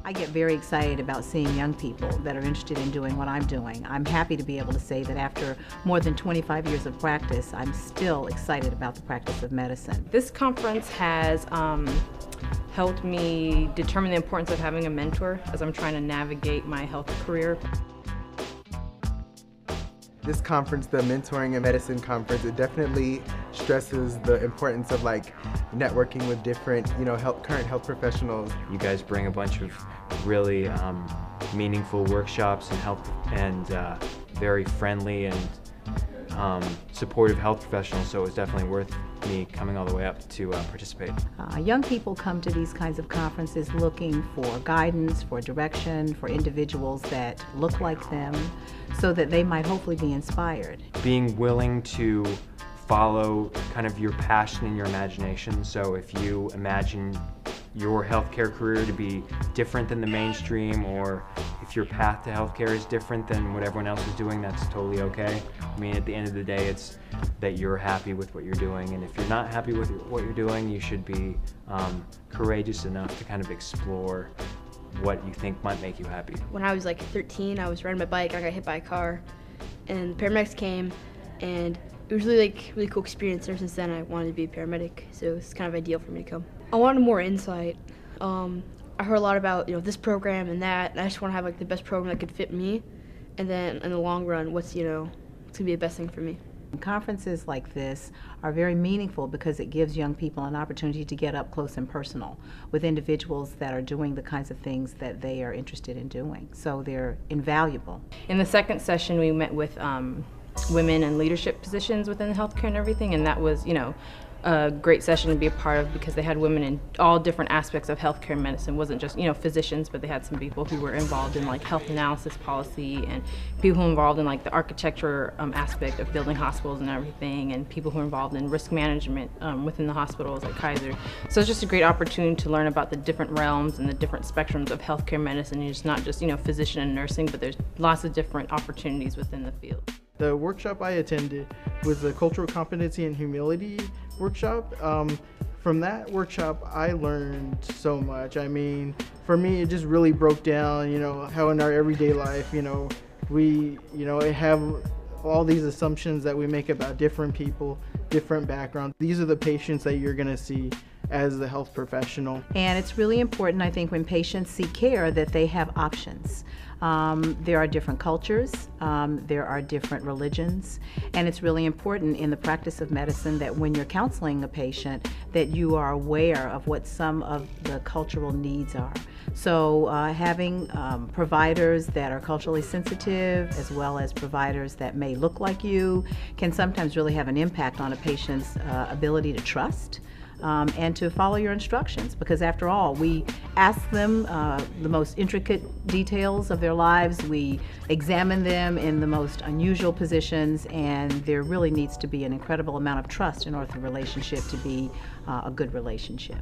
I get very excited about seeing young people that are interested in doing what I'm doing. I'm happy to be able to say that after more than 25 years of practice, I'm still excited about the practice of medicine. This conference has helped me determine the importance of having a mentor as I'm trying to navigate my health career. This conference, the Mentoring in Medicine conference, it definitely stresses the importance of networking with different, current health professionals. You guys bring a bunch of really meaningful workshops and very friendly and supportive health professionals, so it was definitely worth me coming all the way up to participate. Young people come to these kinds of conferences looking for guidance, for direction, for individuals that look like them, so that they might hopefully be inspired. Being willing to follow kind of your passion and your imagination, so if you imagine your healthcare career to be different than the mainstream, or if your path to healthcare is different than what everyone else is doing, that's totally okay. I mean, at the end of the day, it's that you're happy with what you're doing, and if you're not happy with what you're doing, you should be courageous enough to kind of explore what you think might make you happy. When I was 13, I was riding my bike, I got hit by a car, and the paramedics came, and it was really cool experience. Ever since then, I wanted to be a paramedic, so it's kind of ideal for me to come. I wanted more insight. I heard a lot about this program and that, and I just want to have the best program that could fit me, and then in the long run, what's gonna be the best thing for me. Conferences like this are very meaningful because it gives young people an opportunity to get up close and personal with individuals that are doing the kinds of things that they are interested in doing. So they're invaluable. In the second session, we met with women in leadership positions within healthcare and everything, and that was, a great session to be a part of because they had women in all different aspects of healthcare and medicine. It wasn't just, physicians, but they had some people who were involved in health analysis policy, and people involved in the architecture aspect of building hospitals and everything, and people who are involved in risk management within the hospitals like Kaiser. So it's just a great opportunity to learn about the different realms and the different spectrums of healthcare medicine. It's not just, physician and nursing, but there's lots of different opportunities within the field. The workshop I attended was the Cultural Competency and Humility workshop. From that workshop, I learned so much. I mean, for me, it just really broke down, how in our everyday life, we, have all these assumptions that we make about different people, different backgrounds. These are the patients that you're gonna see as the health professional. And it's really important, I think, when patients seek care that they have options. There are different cultures, there are different religions, and it's really important in the practice of medicine that when you're counseling a patient that you are aware of what some of the cultural needs are. So having providers that are culturally sensitive as well as providers that may look like you can sometimes really have an impact on a patient's ability to trust and to follow your instructions, because after all, we ask them the most intricate details of their lives, we examine them in the most unusual positions, and there really needs to be an incredible amount of trust in order for the relationship to be a good relationship.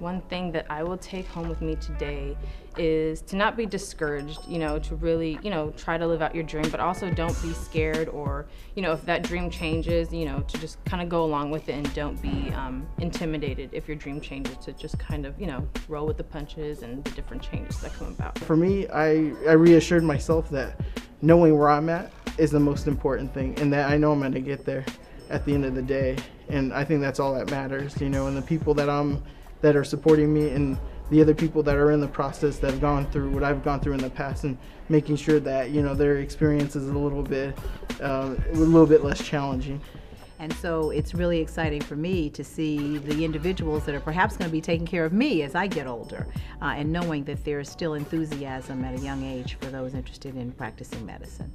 One thing that I will take home with me today is to not be discouraged, to really, try to live out your dream, but also don't be scared, or, if that dream changes, to just kind of go along with it and don't be intimidated if your dream changes, to just kind of, roll with the punches and the different changes that come about. For me, I reassured myself that knowing where I'm at is the most important thing, and that I know I'm going to get there at the end of the day, and I think that's all that matters, and the people that are supporting me, and the other people that are in the process that have gone through what I've gone through in the past, and making sure that their experience is a little bit less challenging. And so it's really exciting for me to see the individuals that are perhaps going to be taking care of me as I get older, and knowing that there's still enthusiasm at a young age for those interested in practicing medicine.